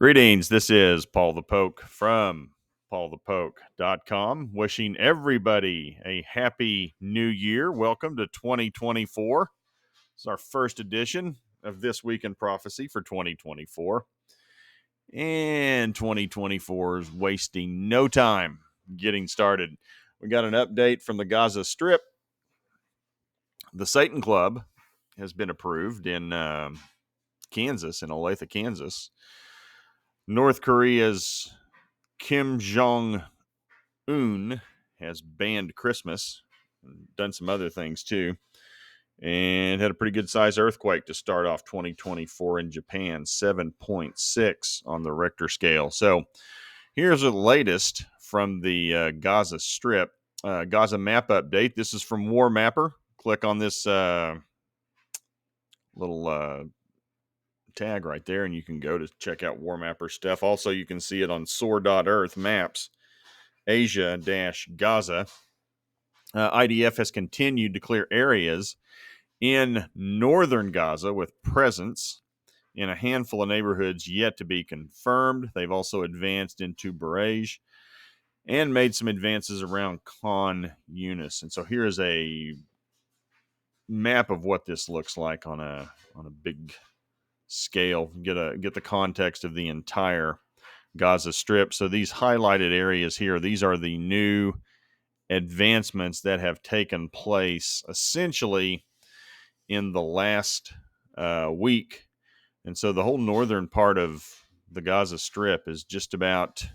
Greetings. This is Paul the Poke from PaulthePoke.com. Wishing everybody a happy new year. Welcome to 2024. It's our first edition of This Week in Prophecy for 2024. And 2024 is wasting no time getting started. We got an update from the Gaza Strip. The Satan Club has been approved in Kansas, in Olathe, Kansas. North Korea's Kim Jong has banned Christmas, done some other things too, and had a pretty good size earthquake to start off 2024 in Japan, 7.6 on the Richter scale. So here's the latest from the Gaza Strip. Gaza map update. This is from War Mapper. Click on this little tag right there, and you can go to check out War Mapper stuff. Also, you can see it on soar.earth maps, Asia-Gaza. IDF has continued to clear areas in northern Gaza with presence in a handful of neighborhoods yet to be confirmed. They've also advanced into Barej and made some advances around Khan Yunis. And so here is a map of what this looks like on a big scale. Get the context of the entire Gaza Strip. So these highlighted areas here, these are the new advancements that have taken place essentially in the last week. And so the whole northern part of the Gaza Strip is just about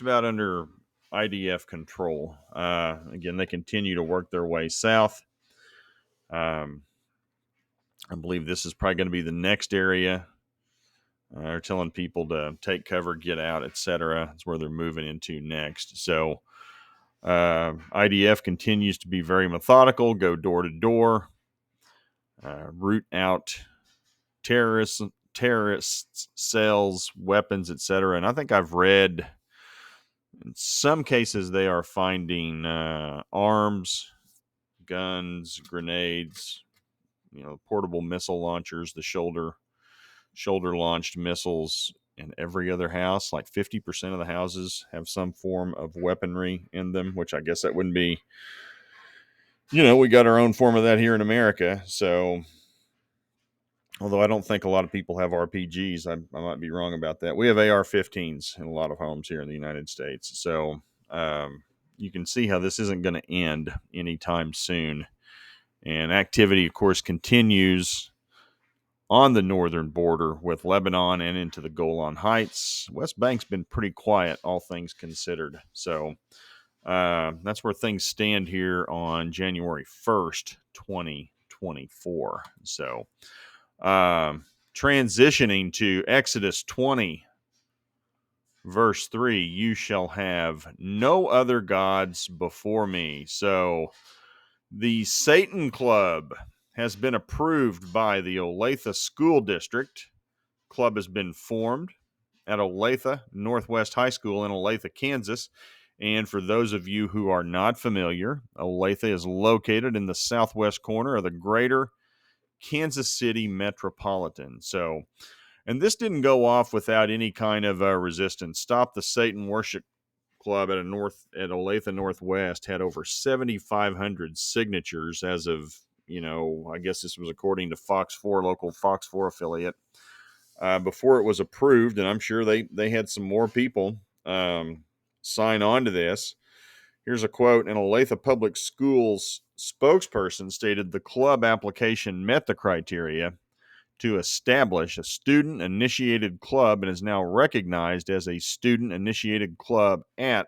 under IDF control. Again, they continue to work their way south. I believe this is probably going to be the next area. They're telling people to take cover, get out, etc. That's where they're moving into next. So IDF continues to be very methodical, go door to door, root out terrorists, cells, weapons, etc. And I think I've read in some cases they are finding arms, guns, grenades, portable missile launchers, the shoulder launched missiles in every other house. Like 50% of the houses have some form of weaponry in them, which I guess that wouldn't be, we got our own form of that here in America. So although I don't think a lot of people have RPGs, I might be wrong about that. We have AR-15s in a lot of homes here in the United States. So you can see how this isn't going to end anytime soon. And activity, of course, continues on the northern border with Lebanon and into the Golan Heights. West Bank's been pretty quiet, all things considered. So that's where things stand here on January 1st, 2024. So transitioning to Exodus 20, verse 3, you shall have no other gods before me. So the Satan Club has been approved by the Olathe School District. Club has been formed at Olathe Northwest High School in Olathe, Kansas. And for those of you who are not familiar, Olathe is located in the southwest corner of the greater Kansas City metropolitan. So, and this didn't go off without any kind of resistance. Stop the Satan Worship Club at Olathe Northwest had over 7,500 signatures as of, I guess this was according to Fox 4, local Fox 4 affiliate, before it was approved. And I'm sure they had some more people sign on to this. Here's a quote. An Olathe Public Schools spokesperson stated the club application met the criteria to establish a student-initiated club and is now recognized as a student-initiated club at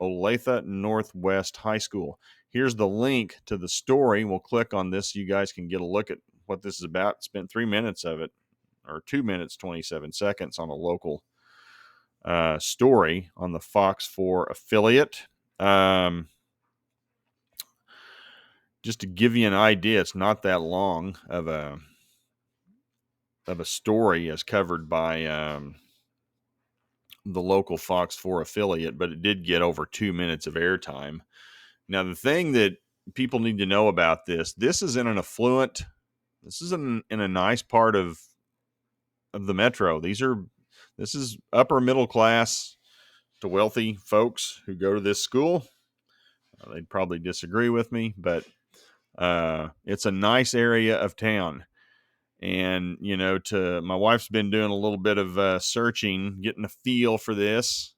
Olathe Northwest High School. Here's the link to the story. We'll click on this so you guys can get a look at what this is about. Spent 3 minutes of it, or 2 minutes, 27 seconds on a local story on the Fox 4 affiliate. Just to give you an idea, it's not that long of a story as covered by the local Fox 4 affiliate, but it did get over 2 minutes of airtime. Now, the thing that people need to know about this is in an affluent, this is in a nice part of the metro. These are This is upper middle class to wealthy folks who go to this school. They'd probably disagree with me, but it's a nice area of town. And, my wife's been doing a little bit of searching, getting a feel for this.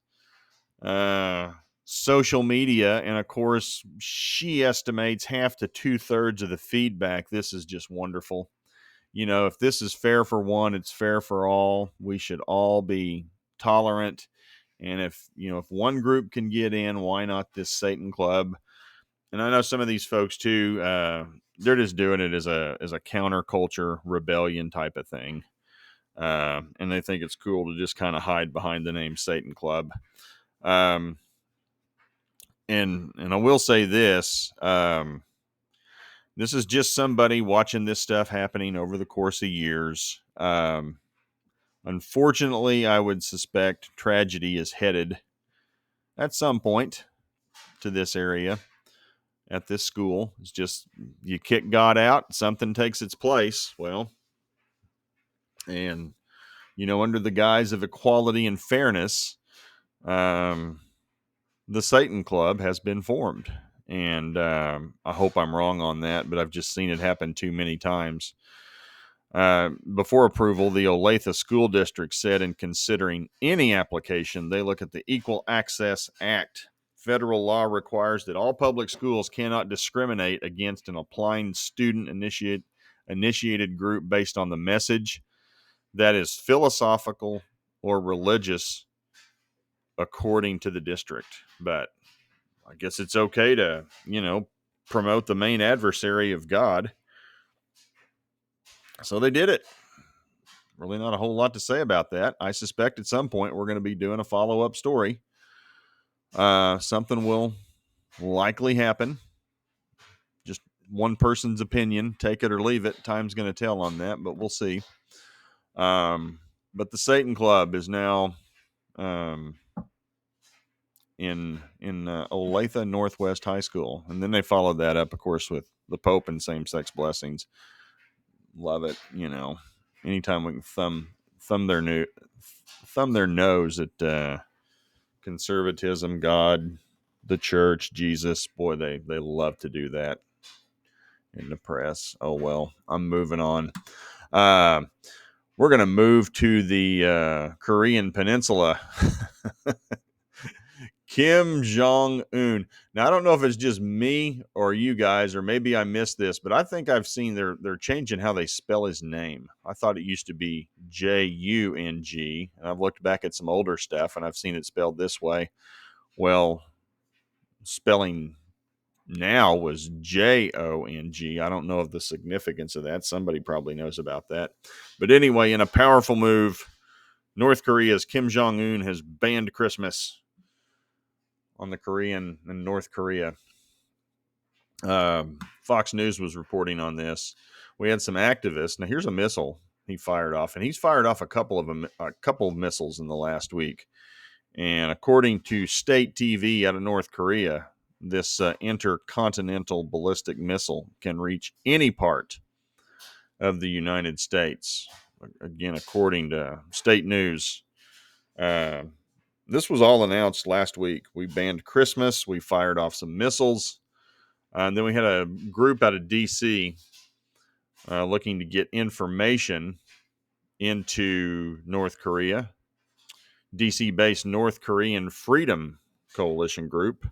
Social media, and of course, she estimates half to 2/3 of the feedback. This is just wonderful. If this is fair for one, it's fair for all. We should all be tolerant. And if one group can get in, why not this Satan Club? And I know some of these folks too, they're just doing it as a counterculture rebellion type of thing. And they think it's cool to just kind of hide behind the name Satan Club. And I will say this, this is just somebody watching this stuff happening over the course of years. Unfortunately, I would suspect tragedy is headed at some point to this area at this school. It's just, you kick God out, something takes its place. Well, and, under the guise of equality and fairness, the Satan Club has been formed. And I hope I'm wrong on that, but I've just seen it happen too many times. Before approval, the Olathe School District said in considering any application, they look at the Equal Access Act. Federal law requires that all public schools cannot discriminate against an applying student-initiated group based on the message that is philosophical or religious, according to the district. But I guess it's okay to, promote the main adversary of God. So they did it. Really not a whole lot to say about that. I suspect at some point we're going to be doing a follow-up story. Something will likely happen. Just one person's opinion. Take it or leave it. Time's going to tell on that, but we'll see. But the Satan Club is now in Olathe Northwest High School. And then they followed that up, of course, with the Pope and same-sex blessings. Love it. Anytime we can thumb their nose at conservatism, God, the church, Jesus. Boy, they love to do that in the press. Oh, well, I'm moving on. We're going to move to the Korean Peninsula. Kim Jong-un. Now, I don't know if it's just me or you guys, or maybe I missed this, but I think I've seen they're changing how they spell his name. I thought it used to be Jung, and I've looked back at some older stuff, and I've seen it spelled this way. Well, spelling now was Jong. I don't know of the significance of that. Somebody probably knows about that. But anyway, in a powerful move, North Korea's Kim Jong-un has banned Christmas on the Korean and North Korea. Fox News was reporting on this. We had some activists. Now here's a missile he fired off, and he's fired off a couple of missiles in the last week. And according to state TV out of North Korea, this intercontinental ballistic missile can reach any part of the United States. Again, according to state news. This was all announced last week. We banned Christmas. We fired off some missiles. And then we had a group out of D.C. Looking to get information into North Korea. D.C.-based North Korean Freedom Coalition group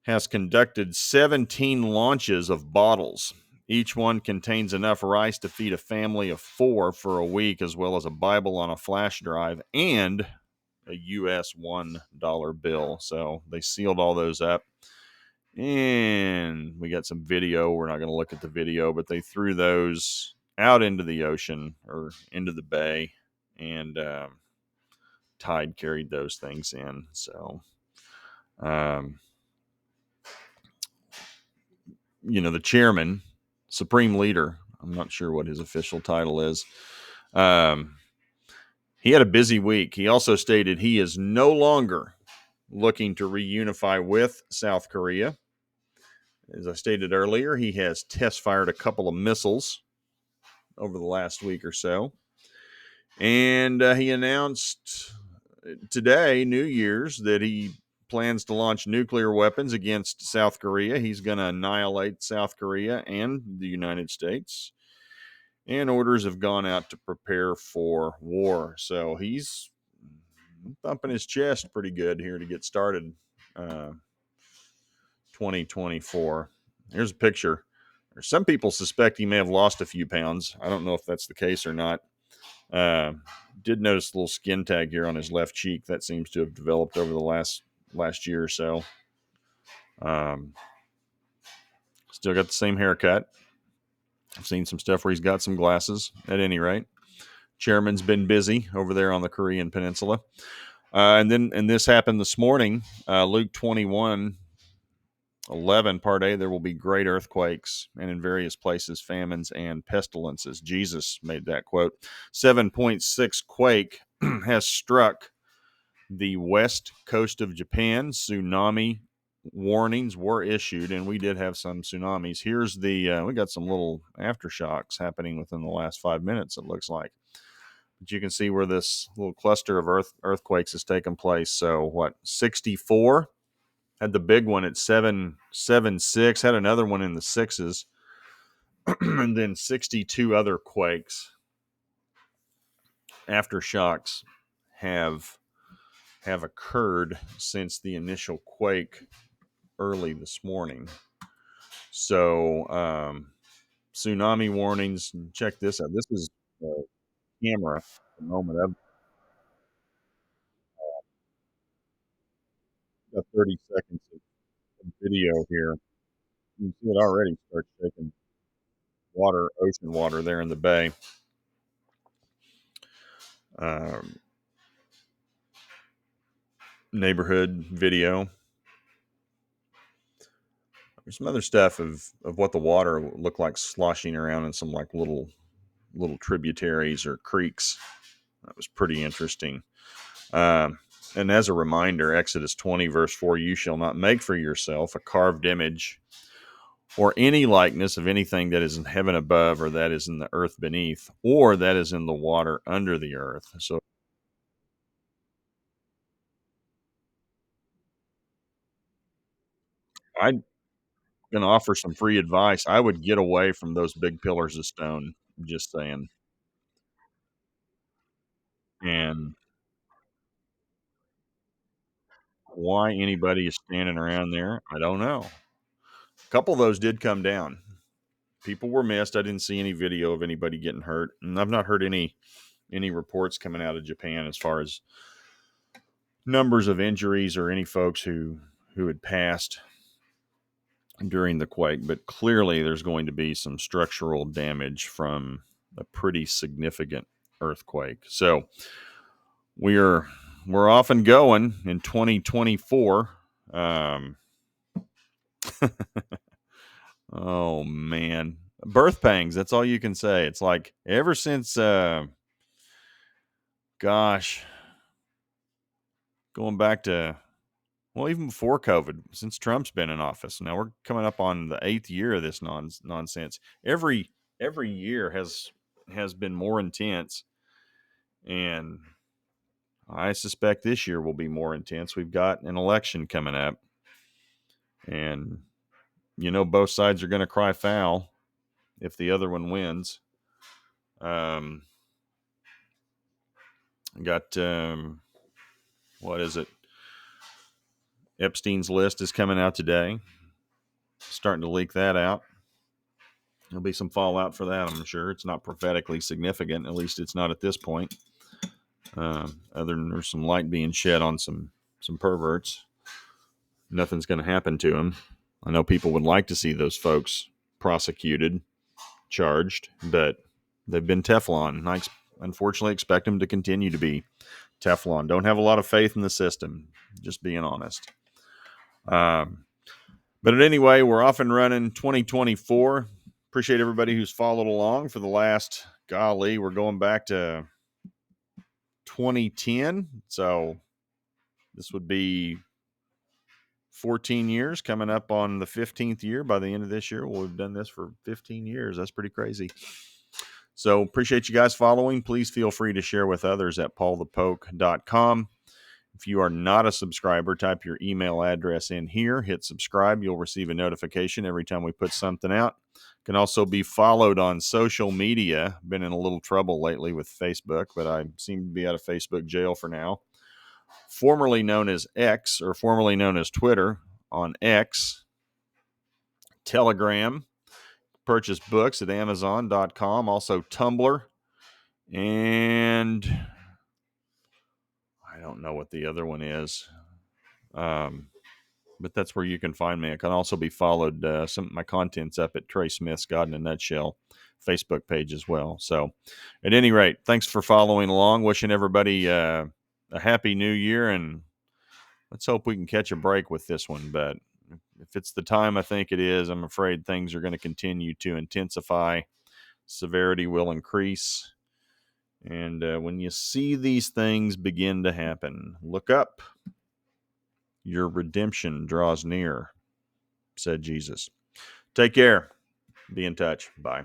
has conducted 17 launches of bottles. Each one contains enough rice to feed a family of 4 for a week, as well as a Bible on a flash drive and a U.S. $1 bill. So they sealed all those up. And we got some video. We're not going to look at the video, but they threw those out into the ocean or into the bay, and Tide carried those things in. So, the chairman, supreme leader, I'm not sure what his official title is. He had a busy week. He also stated he is no longer looking to reunify with South Korea. As I stated earlier, he has test fired a couple of missiles over the last week or so. And he announced today, New Year's, that he plans to launch nuclear weapons against South Korea. He's going to annihilate South Korea and the United States. And orders have gone out to prepare for war. So he's thumping his chest pretty good here to get started. 2024. Here's a picture. Some people suspect he may have lost a few pounds. I don't know if that's the case or not. Uh, did notice a little skin tag here on his left cheek that seems to have developed over the last year or so. Still got the same haircut. I've seen some stuff where he's got some glasses. At any rate, chairman's been busy over there on the Korean Peninsula. And this happened this morning. Luke 21:11, part A, there will be great earthquakes, and in various places famines and pestilences. Jesus made that quote. 7.6 quake has struck the west coast of Japan. Tsunami warnings were issued, and we did have some tsunamis. Here's we got some little aftershocks happening within the last 5 minutes, it looks like. But you can see where this little cluster of earthquakes has taken place. So 64 had the big one at 7.6, had another one in the sixes, and then 62 other quakes, aftershocks have occurred since the initial quake early this morning. So tsunami warnings. Check this out. This is a camera. A moment. I've got 30 seconds of video here. You can see it already starts shaking ocean water there in the bay. Neighborhood video. There's some other stuff of what the water looked like sloshing around in some like little tributaries or creeks. That was pretty interesting. And as a reminder, Exodus 20, verse 4, you shall not make for yourself a carved image or any likeness of anything that is in heaven above, or that is in the earth beneath, or that is in the water under the earth. So I'm going to offer some free advice. I would get away from those big pillars of stone, just saying. And why anybody is standing around there, I don't know. A couple of those did come down. People were missed. I didn't see any video of anybody getting hurt, and I've not heard any reports coming out of Japan as far as numbers of injuries or any folks who had passed during the quake. But clearly, there's going to be some structural damage from a pretty significant earthquake. So we're off and going in 2024. Oh man, birth pangs. That's all you can say. It's like ever since, gosh, going back to, well, even before COVID, since Trump's been in office. Now we're coming up on the 8th year of this nonsense. Every year has been more intense, and I suspect this year will be more intense. We've got an election coming up, and both sides are going to cry foul if the other one wins. Got what is it? Epstein's list is coming out today. Starting to leak that out. There'll be some fallout for that, I'm sure. It's not prophetically significant. At least it's not at this point. Other than there's some light being shed on some perverts. Nothing's going to happen to them. I know people would like to see those folks prosecuted, charged, but they've been Teflon. And I unfortunately expect them to continue to be Teflon. Don't have a lot of faith in the system, just being honest. But anyway, we're off and running 2024. Appreciate everybody who's followed along for the last, golly, we're going back to 2010. So this would be 14 years, coming up on the 15th year by the end of this year. Well, we've done this for 15 years. That's pretty crazy. So appreciate you guys following. Please feel free to share with others at PaulthePoke.com. If you are not a subscriber, type your email address in here, hit subscribe. You'll receive a notification every time we put something out. Can also be followed on social media. Been in a little trouble lately with Facebook, but I seem to be out of Facebook jail for now. Formerly known as X, or formerly known as Twitter, on X, Telegram, purchase books at Amazon.com, also Tumblr, and I don't know what the other one is. But that's where you can find me. I can also be followed. Some of my content's up at Trey Smith's God in a Nutshell Facebook page as well. So at any rate, thanks for following along. Wishing everybody a happy new year, and let's hope we can catch a break with this one. But if it's the time I think it is, I'm afraid things are going to continue to intensify. Severity will increase. And when you see these things begin to happen, look up. Your redemption draws near, said Jesus. Take care. Be in touch. Bye.